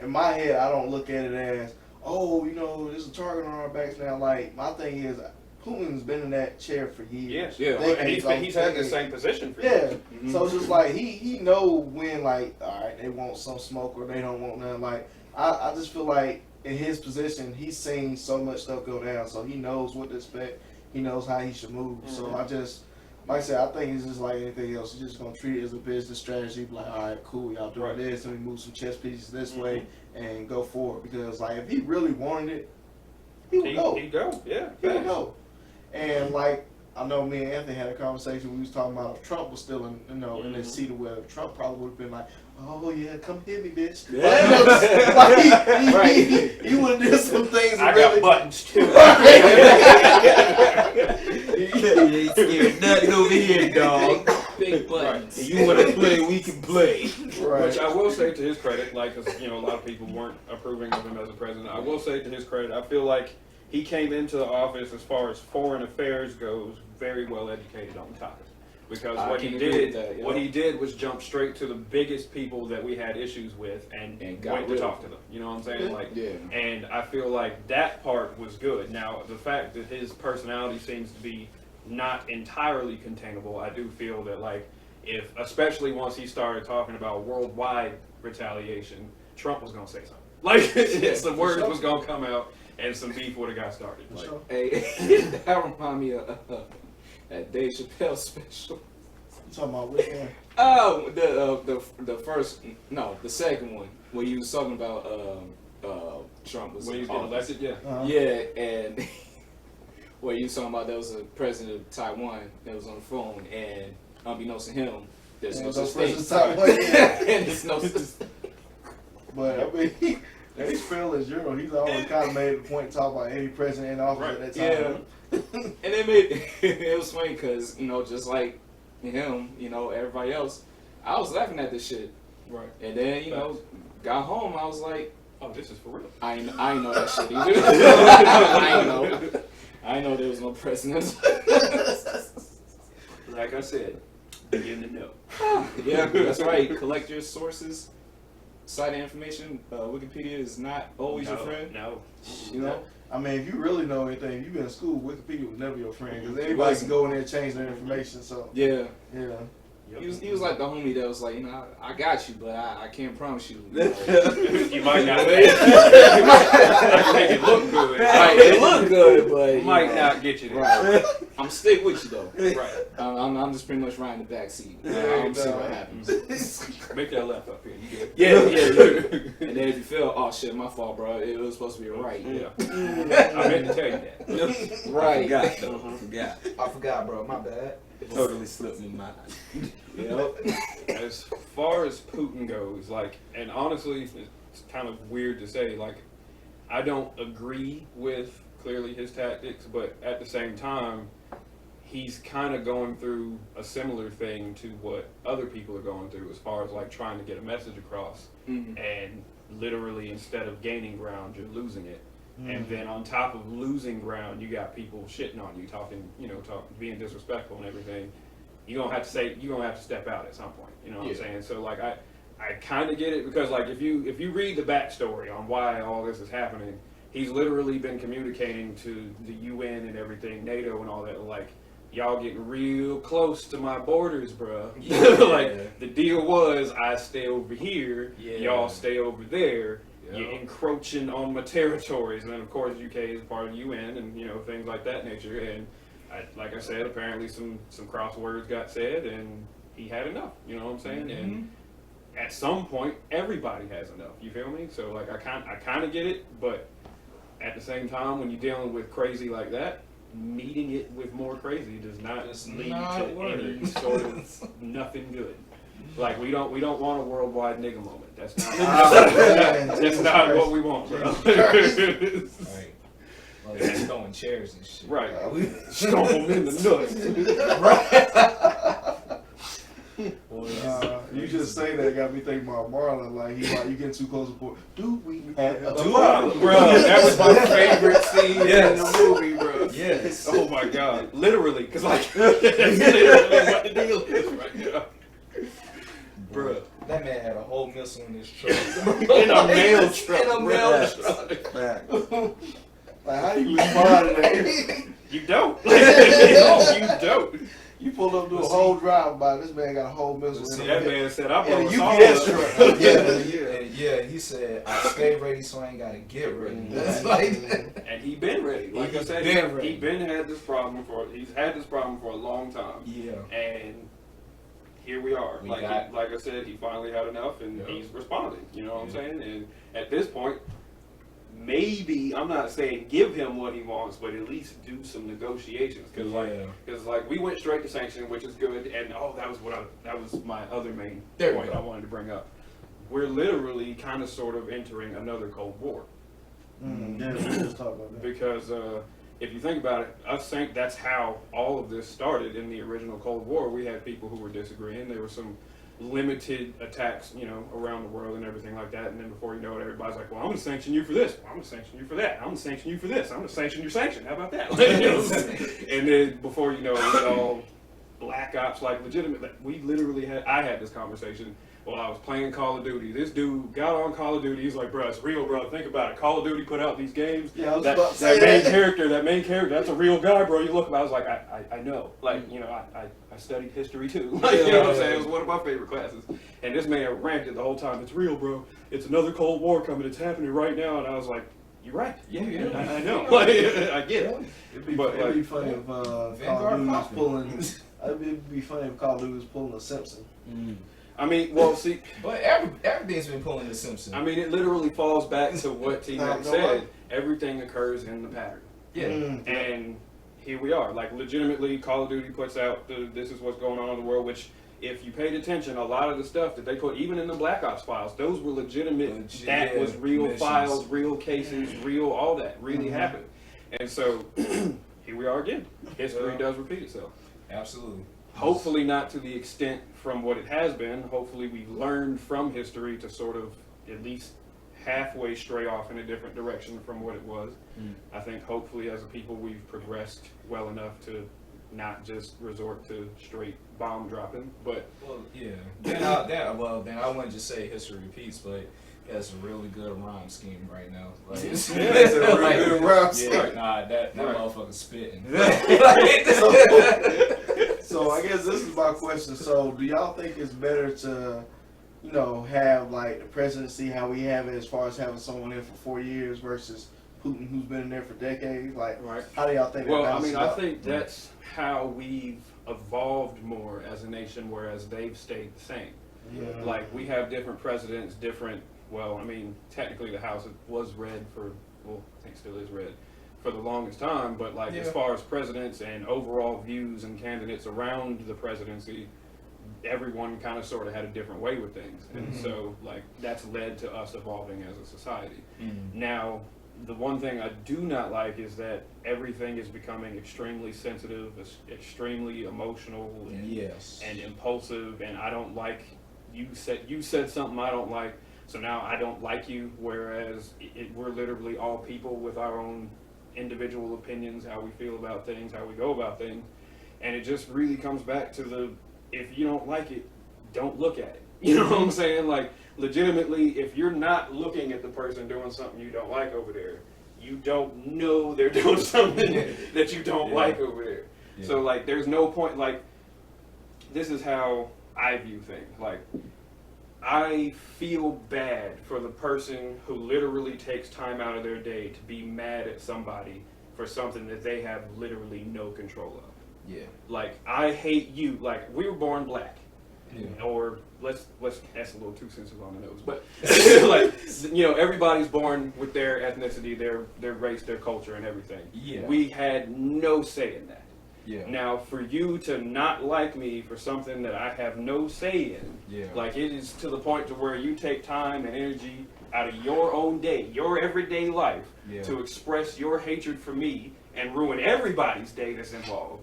in my head, I don't look at it as, there's a target on our backs now. Like, my thing is, Putin's been in that chair for years. And he's had the same position for years. So it's just like, he know when, like, all right, they want some smoke or they don't want none. Like, I just feel like in his position, he's seen so much stuff go down, so he knows what to expect. He knows how he should move. So like I said, I think it's just like anything else. You're just going to treat it as a business strategy. Be like, all right, cool, y'all doing this. Let me move some chess pieces this way and go forward. Because, like, if he really wanted it, he would go. He'd go, yeah. He would go. And, like, I know me and Anthony had a conversation. We was talking about if Trump was still in, in his seat or whatever. Trump probably would have been like, "Oh yeah, come hit me, bitch." Yeah. He would have did some things. I got buttons too. You ain't scared nothing over here, dog. Big buttons. Right. You want to play, we can play. Right. Which I will say to his credit, like, because a lot of people weren't approving of him as a president. I will say to his credit, I feel like he came into the office as far as foreign affairs goes, very well educated on the topic. Because what he did was jump straight to the biggest people that we had issues with and went to talk to them. You know what I'm saying? And I feel like that part was good. Now, the fact that his personality seems to be not entirely containable, I do feel that, like, especially once he started talking about worldwide retaliation, Trump was going to say something. Like, some words was going to come out and some beef would have got started. Like, hey, that remind me of that Dave Chappelle special. You talking about which one? Oh, the second one where you was talking about Trump was when he was getting elected, yeah, and where you was talking about there was a president of Taiwan that was on the phone, and unbeknownst to him, there's no such thing. And there's no such. But I mean, Dave Chappelle is he's always kind of made a point to talk about any president in office at that time. And it was funny because, just like him, everybody else, I was laughing at this shit. Right. And then, got home, I was like, oh, this is for real. I ain't know that shit either. I ain't know there was no president. Like I said, be in the know. Yeah, that's right. Collect your sources. Cite information. Wikipedia is not always your friend. No. I mean, if you really know anything, if you've been in school, Wikipedia was never your friend because anybody can go in there and change their information. So yeah. Yep. He was like the homie that was like, I got you, but I can't promise you. You might not make it look good. Right, it look good, but might not get you there. Right. I'm stick with you though. Right. I'm just pretty much riding the back seat. I'm see what happens. Make that left up here. You good? Yeah. And then if you feel, oh shit, my fault, bro. It was supposed to be a right. Yeah. I meant to tell you that. Right. I forgot, bro. My bad. It totally slipped me mind. As far as Putin goes, and honestly, it's kind of weird to say, I don't agree with clearly his tactics, but at the same time, he's kind of going through a similar thing to what other people are going through as far as trying to get a message across, and literally instead of gaining ground, you're losing it. And then on top of losing ground, you got people shitting on you, talking, being disrespectful and everything. You're gonna have to step out at some point. You know what I'm saying? So I kind of get it because if you read the backstory on why all this is happening, he's literally been communicating to the UN and everything, NATO and all that. Y'all getting real close to my borders, bruh. The deal was I stay over here, y'all stay over there. You're encroaching on my territories, and then of course UK is part of the UN and things like that nature. And like I said, apparently some cross words got said, and he had enough. You know what I'm saying? And at some point, everybody has enough. You feel me? So I kind of get it, but at the same time, when you're dealing with crazy like that, meeting it with more crazy does not lead to any sort of nothing good. We don't want a worldwide nigga moment. That's not that's not what we want, bro. Right. Well, they're throwing chairs and shit. Right. Stomp them in the nuts. Right. You just say that got me thinking about Marlon. You getting too close to the port. Do we have a problem? Bro, that was my favorite scene in the movie, bro. Yes. Oh my god. Literally, because that's literally what the deal is right now. Bruh. That man had a whole missile in his truck. In a mail truck. In a mail truck. How do you respond to that? You don't. You don't. You pull up to a whole drive-by. This man got a whole missile. See, that man said, "I'm in a UPS truck." Yeah. He said, "I stay ready, so I ain't gotta get ready." That's and he been ready. Like I said, he been had this problem he's had this problem for a long time. Yeah. And here we are. Like I said, he finally had enough, and he's responding. You know what I'm saying? And at this point, maybe, I'm not saying give him what he wants, but at least do some negotiations. Because like we went straight to sanction, which is good. And that was my other main point I wanted to bring up. We're literally kind of sort of entering another Cold War. Yeah, we just talked about that. Because if you think about it, I think that's how all of this started in the original Cold War. We had people who were disagreeing. There were some limited attacks, around the world and everything like that. And then before you know it, everybody's like, well, I'm going to sanction you for this. Well, I'm going to sanction you for that. I'm going to sanction you for this. I'm going to sanction your sanction. How about that? And then before you know it, it was all black ops, like legitimate. We literally I had this conversation while I was playing Call of Duty. This dude got on Call of Duty. He's like, bro, it's real, bro. Think about it. Call of Duty put out these games. Yeah, I was that about to say main character, that's a real guy, bro. You look, I was like, I know. Like, I studied history too. Like, you know what I'm saying? It was one of my favorite classes. And this man ranted the whole time. It's real, bro. It's another Cold War coming. It's happening right now. And I was like, you're right. Yeah. I know. Like, I get it. It'd be funny if Call of Duty was pulling. It'd be funny if Call of Duty was pulling a Simpson. I mean, well, see, but everything's been pulling the Simpsons. I mean, it literally falls back to what T-Mac said. Everything occurs in the pattern. Yeah. And here we are. Like, legitimately, Call of Duty puts out this is what's going on in the world, which, if you paid attention, a lot of the stuff that they put, even in the Black Ops files, those were legitimate. That was real missions. Files, real cases, real all that really happened. And so, here we are again. History does repeat itself. Absolutely. Hopefully not to the extent from what it has been. Hopefully we've learned from history to sort of at least halfway stray off in a different direction from what it was. I think hopefully as a people we've progressed well enough to not just resort to straight bomb dropping. But then I wouldn't just say history repeats, but that's a really good rhyme scheme right now. Like, it's a really good rhyme scheme. Nah, that motherfucker's spitting. So I guess this is my question. So do y'all think it's better to, have like the presidency how we have it as far as having someone in for 4 years versus Putin who's been in there for decades? Like, how do y'all think? Well, I mean, I think that's how we've evolved more as a nation, whereas they've stayed the same. Yeah. Like, we have different presidents, well, I mean, technically the House was red I think still is red for the longest time, but like as far as presidents and overall views and candidates around the presidency, everyone kind of sort of had a different way with things. And so like that's led to us evolving as a society. Now, the one thing I do not like is that everything is becoming extremely sensitive, extremely emotional, and impulsive, and I don't like, you said something I don't like, so now I don't like you, whereas we're literally all people with our own individual opinions, how we feel about things, how we go about things, and it just really comes back to if you don't like it, don't look at it. You know what I'm saying? Like, legitimately, if you're not looking at the person doing something you don't like over there, you don't know they're doing something that you don't like over there. So like, there's no point. Like, this is how I view things. Like, I feel bad for the person who literally takes time out of their day to be mad at somebody for something that they have literally no control of. Yeah. Like, I hate you. Like, we were born black. Or let's that's a little too sensitive on the nose, but like, everybody's born with their ethnicity, their race, their culture, and everything. We had no say in that. Now, for you to not like me for something that I have no say in, like, it is to the point to where you take time and energy out of your own day, your everyday life, to express your hatred for me and ruin everybody's day that's involved.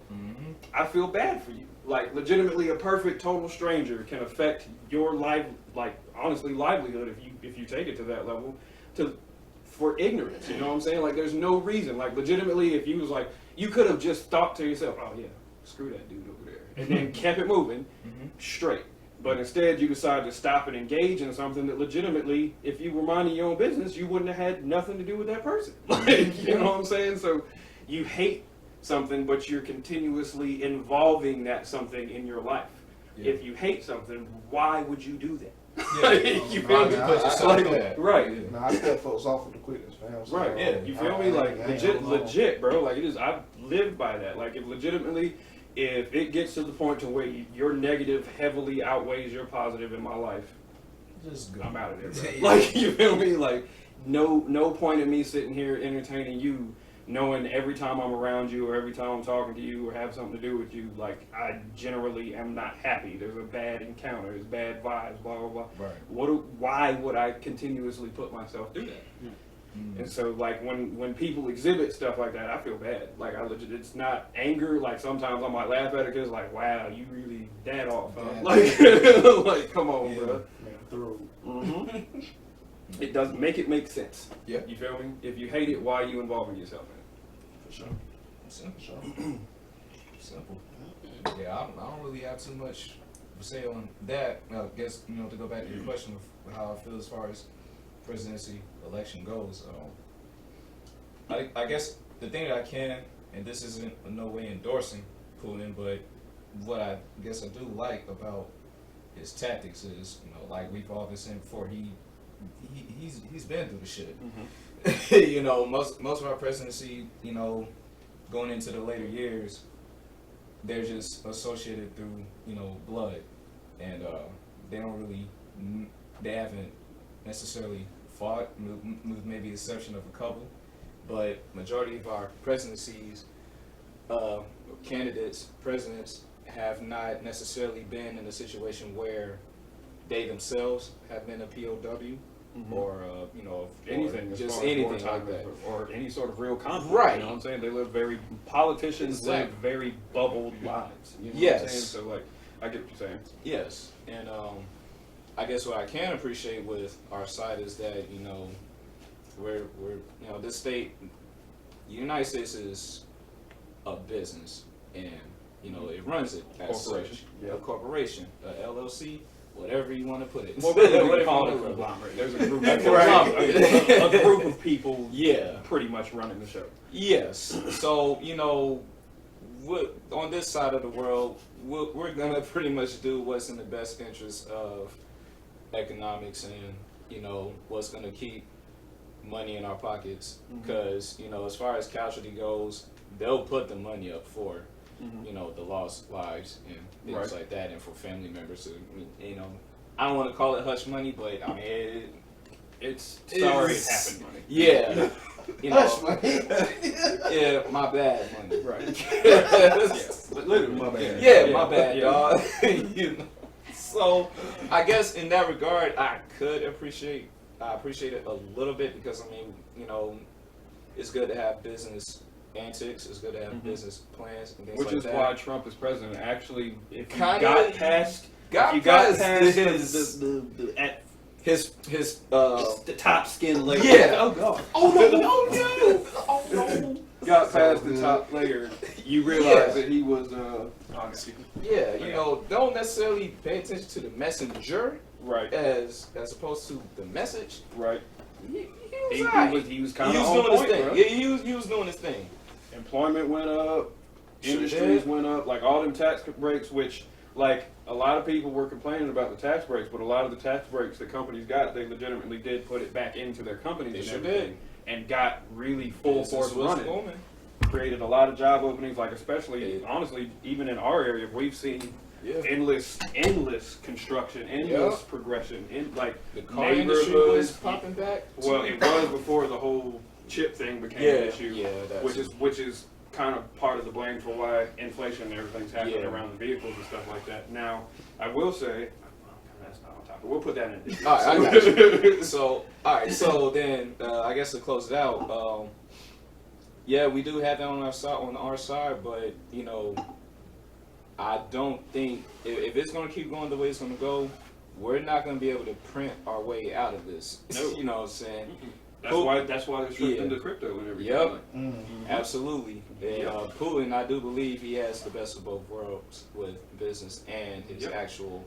I feel bad for you. Like, legitimately, a perfect total stranger can affect your life, like, honestly, livelihood if you take it to that level, for ignorance. You know what I'm saying? Like, there's no reason. Like, legitimately, if you was like, you could have just thought to yourself, oh yeah, screw that dude over there, and then kept it moving straight. But instead, you decided to stop and engage in something that legitimately, if you were minding your own business, you wouldn't have had nothing to do with that person. Like, you know what I'm saying? So you hate something, but you're continuously involving that something in your life. If you hate something, why would you do that? You feel me? Right. Nah, I cut folks off with the quickness, man. Right. Yeah. You feel me? Like, legit, bro. Like, it is. I've lived by that. Like, if it gets to the point to where your negative heavily outweighs your positive in my life, just go. I'm out of there, bro. Like, you feel me? Like, no point in me sitting here entertaining you, knowing every time I'm around you or every time I'm talking to you or have something to do with you, like I generally am not happy. There's a bad encounter, there's bad vibes, blah blah blah. Right. Why would I continuously put myself through that? And so like when people exhibit stuff like that, I feel bad. Like I legit, it's not anger. Like sometimes I might laugh at it because like, wow, you really that off, huh? Like, like come on, bro. Mm-hmm. It doesn't make it make sense. Yeah. You feel me? If you hate it, why are you involving yourself in it? For sure. Simple. Simple. Yeah, I don't really have too much to say on that. I guess, to go back to your question of how I feel as far as presidency election goes, I guess the thing that I can, and this isn't in no way endorsing Putin, but what I guess I do like about his tactics is, like we've all been saying before, he's been through the shit. Mm-hmm. Most of our presidency, going into the later years, they're just associated through, blood, and they haven't necessarily fought, with maybe the exception of a couple, but majority of our presidencies, presidents have not necessarily been in a situation where they themselves have been a POW. Mm-hmm. Or anything, or just anything like that, or any sort of real conflict. Right. You know what I'm saying? They live politicians live very bubbled lives. You know what I'm saying? So like, I get what you're saying. Yes, and I guess what I can appreciate with our side is that we're this state, the United States is a business, and it runs it as corporation. Such. Yep. A corporation, a LLC. Whatever you want to put it. Well, we call it a conglomerate. There's a group, a group of people pretty much running the show. Yes. So, on this side of the world, we're going to pretty much do what's in the best interest of economics and, what's going to keep money in our pockets. Because, as far as casualty goes, they'll put the money up for the lost lives and things like that, and for family members. I don't want to call it hush money, but I mean, it's sorry it happened money. Yeah. Hush money. Yeah, my bad money. Right. But literally, my bad. Yeah, my bad, dog. So, I guess in that regard, I appreciate it a little bit because, it's good to have business antics. It's good to have business plans and things Which like is that. why Trump is president. Actually, if you Kinda got past the top skin layer. Yeah. Oh god. Oh no. Got past the top layer, you realize that he was Yeah, don't necessarily pay attention to the messenger, right, as opposed to the message. Right. He was kind of doing his thing. bro. Yeah, he was doing his thing. Employment went up, industries went up, like all them tax breaks, which like a lot of people were complaining about the tax breaks, but a lot of the tax breaks that companies got, they legitimately did put it back into their companies and everything, and got really full force running. Created a lot of job openings, like especially, honestly, even in our area, we've seen endless construction, endless progression, in like the car industry was popping back. Well, it was before the whole chip thing became an issue, which is kind of part of the blame for why inflation and everything's happening around the vehicles and stuff like that. Now, I will say, that's not on topic. We'll put that in. All right, I got you. So then I guess to close it out, we do have that on our side, but I don't think if it's going to keep going the way it's going to go, we're not going to be able to print our way out of this. Nope. You know what I'm saying? That's why they're stripped into crypto and everything. Yep, absolutely. And Putin, I do believe he has the best of both worlds with business and his actual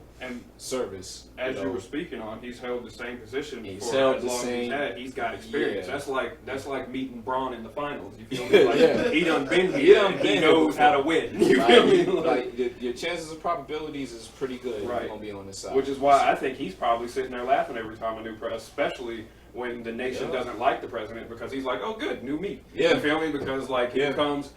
service. As you were speaking on, he's held the same position he's for held as the long same, as he's had. He's got experience. Yeah. That's like meeting Braun in the finals. You feel me? Like he done been here. He knows how to win. You feel me? Like your chances of probabilities is pretty good. If you're gonna be on this side. Which is why I think he's probably sitting there laughing every time a new especially when the nation doesn't like the president, because he's like, oh good, new me. You feel me? Because like here comes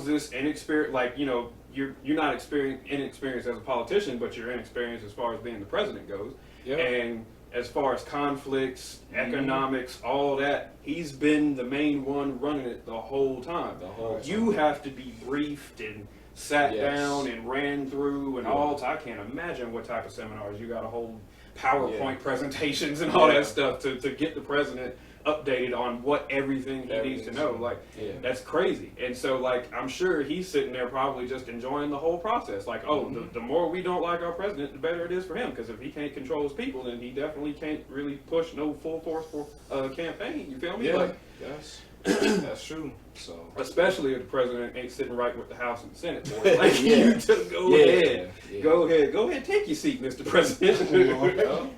this inexperienced, like you're not inexperienced as a politician, but you're inexperienced as far as being the president goes. And as far as conflicts, economics, all that, he's been the main one running it the whole time. You have to be briefed and sat down and ran through and all. I can't imagine what type of seminars you got to hold, PowerPoint presentations and all that stuff to get the president updated on what everything he needs to know. Like, that's crazy. And so, like, I'm sure he's sitting there probably just enjoying the whole process. Like, the more we don't like our president, the better it is for him. Because if he can't control his people, then he definitely can't really push no full force for campaign. You feel me? Yeah, like, that's true. So, especially if the president ain't sitting right with the House and Senate. Boy. Like, you just go ahead, take your seat, Mr. President.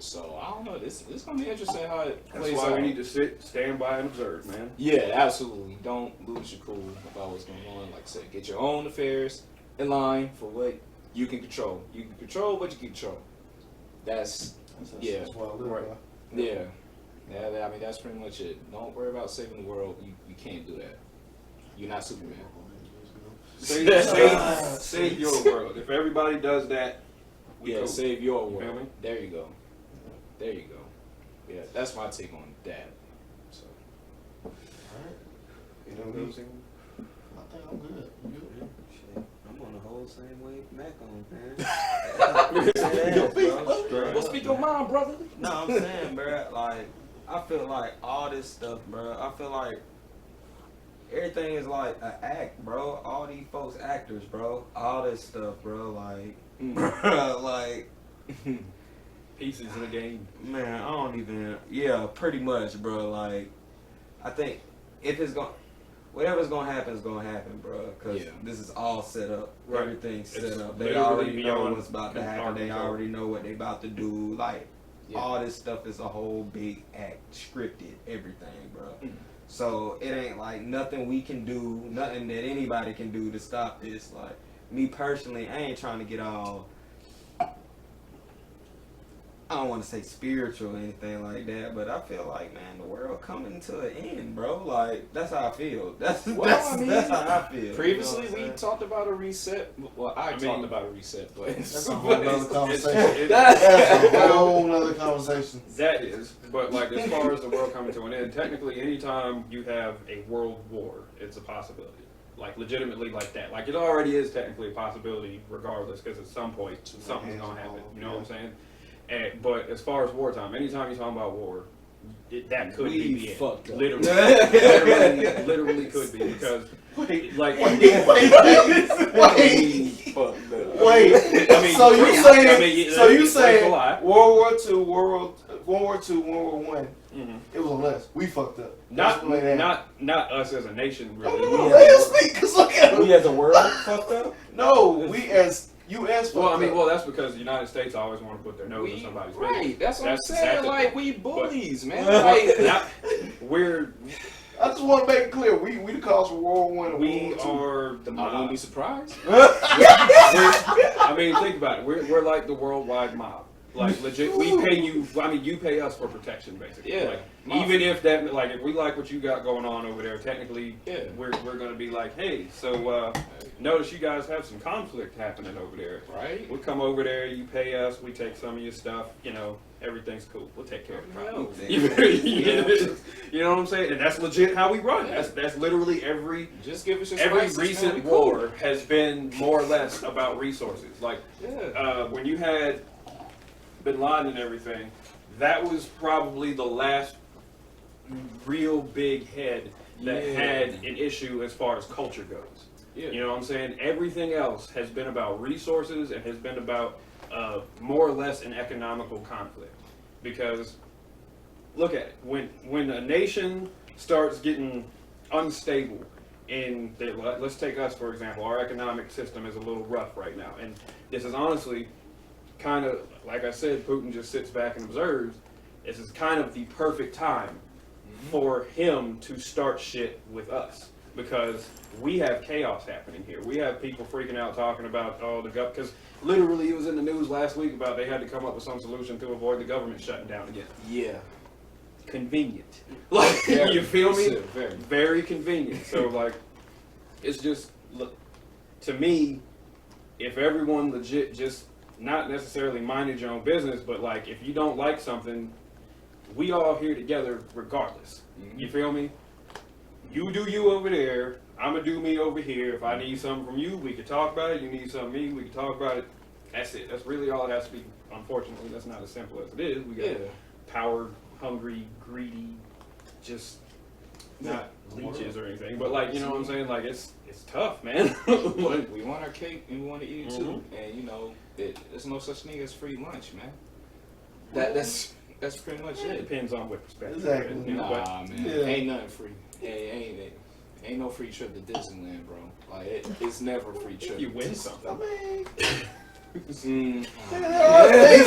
So I don't know. This gonna be interesting how it plays out. That's why we need to stand by and observe, man. Yeah, absolutely. Don't lose your cool about what's going on. Like I said, get your own affairs in line for what you can control. You can control what you can control. That's what I live by. Yeah. I mean, that's pretty much it. Don't worry about saving the world. You can't do that. You're not Superman. Save your world. If everybody does that, save your world. There you go. There you go. Yeah, that's my take on that. So, alright. I think I'm good. You good? Shit, I'm on the whole same way Mac on, man. Well, speak your mind, brother. No, I'm saying, bro, like, I feel like all this stuff, bro, I feel like everything is like an act, bro. All these folks actors, bro. All this stuff, bro, like, like... pieces of the game. Man, I don't even... Yeah, pretty much, bro. Like, I think if it's going... Whatever's going to happen is going to happen, bro. Because this is all set up. Right. Everything's set up. They already know what's about to happen. They already know what they about to do. Like, all this stuff is a whole big act. Scripted. Everything, bro. So, it ain't like nothing we can do. Nothing that anybody can do to stop this. Like, me personally, I ain't trying to get all... I don't want to say spiritual or anything like that, but I feel like, man, the world coming to an end, bro. Like, that's how I feel. That's how I feel. Previously, we talked about a reset. Well, I talked about a reset, but that's a whole other conversation. That's a whole other conversation. That is, but like as far as the world coming to an end, technically, anytime you have a world war, it's a possibility. Like legitimately, like that. Like it already is technically a possibility, regardless, because at some point something's gonna happen. You know what I'm saying? But as far as wartime, anytime you're talking about war, that could be it. Literally could be because wait. I mean, so you saying World War II, World War I, it was less. We fucked up. Not us as a nation, really. Let us speak, cause look at we as a world fucked up. No, we as U.S. Well, I mean, that's because the United States always want to put their nose in somebody's face. Right, that's what I'm saying. Like, we bullies, man. Like, I just want to make it clear, we the cause for World War I. We are the mob. I won't be surprised. I mean, think about it. We're like the worldwide mob. Like legit, we pay you. I mean, you pay us for protection, basically. Yeah. Like, even if that, like, if we like what you got going on over there, technically, we're gonna be like, hey, so notice you guys have some conflict happening over there. Right. We come over there, you pay us, we take some of your stuff. You know, everything's cool. We'll take care of the problem. You know what I'm saying? And that's legit how we run. That's literally every recent war has been more or less about resources. Like when you had Bin Laden and everything, that was probably the last real big head that had an issue as far as culture goes. You know what I'm saying? Everything else has been about resources and has been about more or less an economical conflict. Because look at it, when a nation starts getting unstable, let's take us for example. Our economic system is a little rough right now, and this is honestly kind of, like I said, Putin just sits back and observes. This is kind of the perfect time for him to start shit with us, because we have chaos happening here. We have people freaking out talking about because literally it was in the news last week about they had to come up with some solution to avoid the government shutting down again. Yeah. Convenient. Like, you feel me? Very convenient. So like, it's just, look, to me, if everyone legit just not necessarily minded your own business, but like if you don't like something, we all here together regardless. You feel me? You do you over there, I'm gonna do me over here. If I need something from you, we can talk about it. You need something from me, we can talk about it. That's it. That's really all it has to be. Unfortunately, that's not as simple as it is. We got power hungry, greedy, just not leeches or anything. But like, you know what I'm saying? Like it's tough, man. We want our cake and we want to eat it too. And you know, there's no such thing as free lunch, man. That's pretty much it. Depends on what perspective. Exactly. You know, nah, man. Ain't nothing free. Ain't no free trip to Disneyland, bro. Like it's never a free trip. you win something. I mean,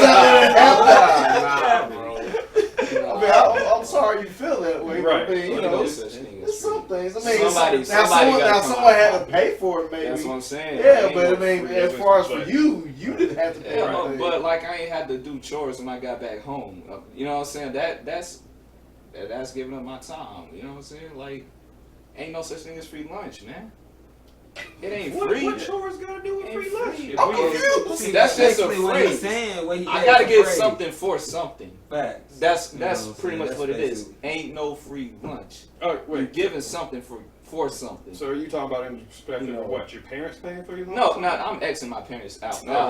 nah, bro. I mean, I'm sorry you feel that way. Right. I mean, you No know, such thing as there's some free. things. I mean, Somebody someone had to pay for it, maybe. That's what I'm saying. Yeah, Ain't but no I mean, free. as far as for you didn't have to pay Yeah, for it. but like I ain't had to do chores when I got back home. You know what I'm saying? That's giving up my time. You know what I'm saying? Like, ain't no such thing as free lunch, man. It ain't free. What chores gotta do with free lunch? I'm confused. See, that's just a what he's phrase. saying. I gotta get something for something. Facts. That's You know what I'm pretty saying? much That's what it is. basically- Ain't no free lunch. Oh, You're wait. giving something for something. So are you talking about in the perspective You know. of what? Your parents paying for your lunch? No, I'm Xing my parents out. No, Okay.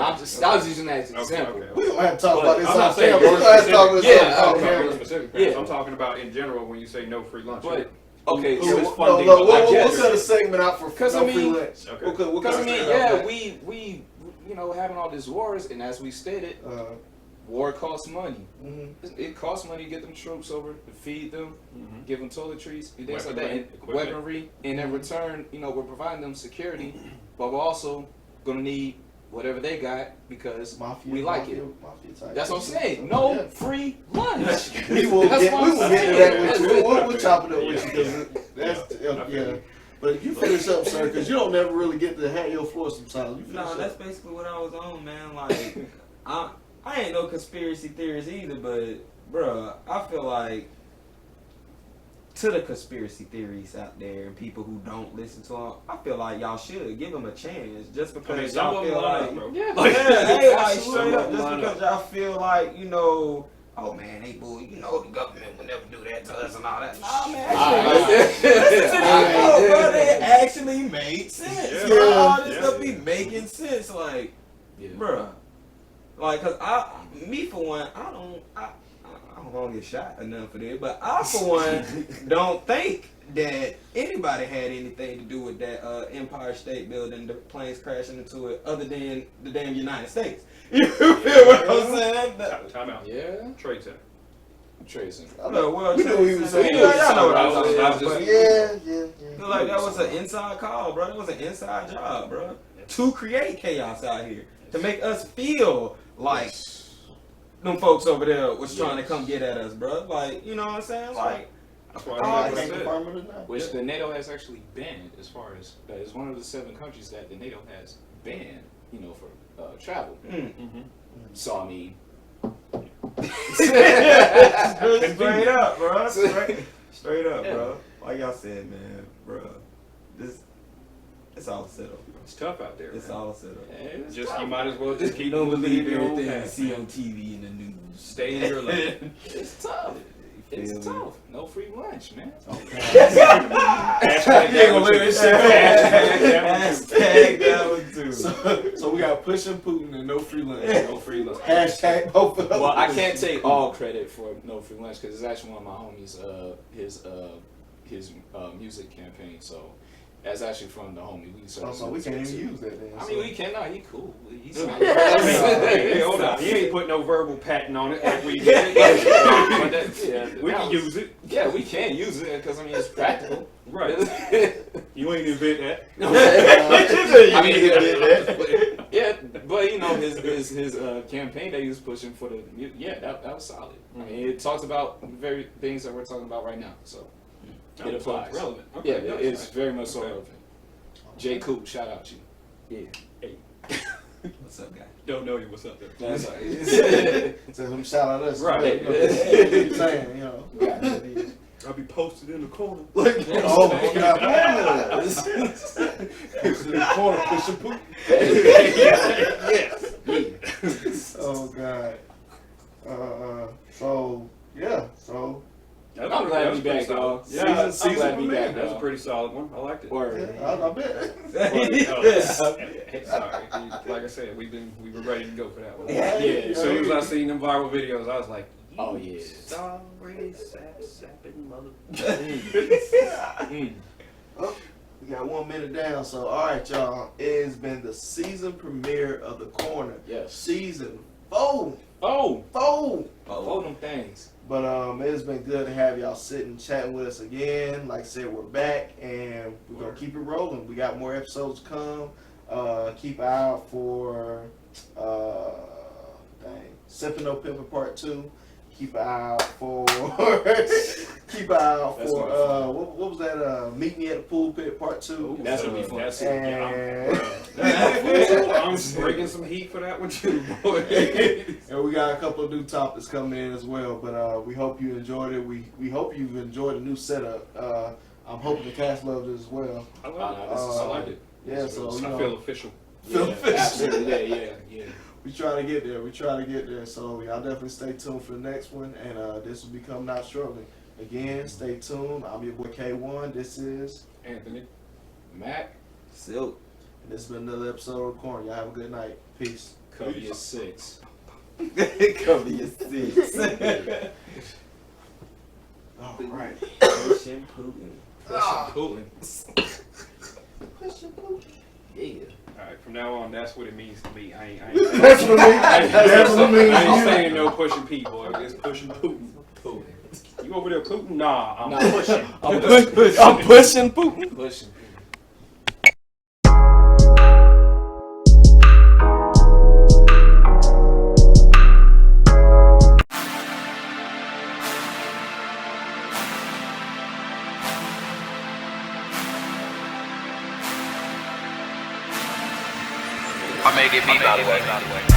I was using that as an example. Okay. We gonna have to talk But about this I'm not off saying camera. yours We gonna have to talk about this specific. off I'm talking camera. about specific parents. Yeah. I'm talking about in general when you say no free lunch. But okay, Who so is No, funding no, the we'll lunch? set a segment out for Because, no I free mean- lunch. Okay. We'll because I cut mean, straight yeah, off that. we you know having all these wars, and as we stated, war costs money. It costs money to get them troops over, to feed them, give them toiletries, and things like that, and Equipment. weaponry. And in return, you know, we're providing them security, but we're also gonna need whatever they got because we like it. That's what I'm saying. No free lunch. We will That's get what I'm to that saying. with you. We'll chop it up with you Yeah. because that's yeah. But you finish up, sir, because you don't never really get to have your floor sometimes. You finish No, up. that's basically what I was on, man. Like, I ain't no conspiracy theorist either, but bruh, I feel like to the conspiracy theories out there and people who don't listen to them, I feel like y'all should give them a chance just because some y'all of them feel line like up, bro. Yeah, hey, like absolutely. straight up, just Line because up. y'all feel like, you know, oh man, they bull, you know, the government would never do that to us and all that. Nah, man, bro, it actually made sense. Yeah. Bro. All this Yeah. stuff be making sense, like, bruh. Like, cause me for one, I don't want to get shot or nothing for that, but I for one don't think that anybody had anything to do with that Empire State Building, the planes crashing into it, other than the damn United States. You feel what I'm saying? Time out. Yeah, Trade Center. Tracing. Well, we knew what he was saying. Y'all know what I I was was just- saying. Yeah. I feel like that was an inside call, bro. That was an inside job, bro. To create chaos out here. To make us feel like them folks over there was trying to come get at us, bro. Like, you know what I'm saying? Like, That's why I I can't said. confirm it or not. Which the NATO has actually banned, as far as is one of the 7 countries that the NATO has banned, you know, for travel. So I mean, straight up, bro. Straight up, bro. Like y'all said, man, bro. It's all set up, bro. It's tough out there. It's man. all set up. it's Just tough. you might as well just keep Don't believe your own everything you path. see on TV and the news. Stay in your lane. It's tough. You feel It's me? tough. No free lunch, man. Hashtag that one too. Hashtag that one too. So we got Pushin Putin and no free lunch. No free lunch. Hashtag both of us. Well, I can't take all credit for no free lunch because it's actually one of my homies, his music campaign. So that's actually from the homie. So we can't even use that then. I mean, we cannot. He cool. He's Hey, hold on. You ain't put no verbal patent on it like we did. We can use it. Yeah, we can use it because I mean it's practical. Right. You ain't invent that. I mean, yeah, but you know his campaign that he was pushing for that was solid. I mean, it talks about the very things that we're talking about right now. So it applies. It's relevant. Yeah, Okay, it's nice. very much so Okay. relevant. J. Coop, shout out to you. Yeah. Hey. What's up, guy? Don't know you. What's up there? That's right. So them shout out us. Right. You know, what I'm saying, you know. I'll be posted in the corner. Oh my God. Posted in the corner, Pushin Putin. Yes. Oh God. So yeah. So. I'm glad we back, dog. Yeah, I'm glad we back. That's a pretty solid one. I liked it. I bet. Sorry. Like I said, we were ready to go for that one. Yeah. As soon as I seen them viral videos, I was like, oh yeah. Sorry, sapping mother. Oh, we got 1 minute down. So all right, y'all. It has been the season premiere of The Corner. Yes. Season 4. Oh, Four. them things. But it has been good to have y'all sitting chatting with us again. Like I said, we're back and we're gonna keep it rolling. We got more episodes to come. Keep an eye out for Sippin' No Pimpin' Part 2. Keep an eye out for what was that? Meet Me at the Pool Pit Part 2. That's gonna be fun. I'm breaking some heat for that one too, boy. And we got a couple of new topics coming in as well. But we hope you enjoyed it. We hope you've enjoyed the new setup. I'm hoping the cast loved it as well. I like it. Yeah, so I feel official. Yeah, absolutely. Yeah. We try to get there. So y'all definitely stay tuned for the next one, and this will be coming out shortly. Again, stay tuned. I'm your boy K1. This is Anthony. Mac. Silk. And this has been another episode of Corn. Y'all have a good night. Peace. Cover your 6. Cover your 6. All right. Pushin Putin. Putin. Yeah. Alright, from now on, that's what it means to me. I ain't That's what it means. I ain't saying no pushing P, boy. It's pushing Putin. You over there Putin? Nah, I'm pushing. I'm pushing Putin. Pushing. I may get beat by the way.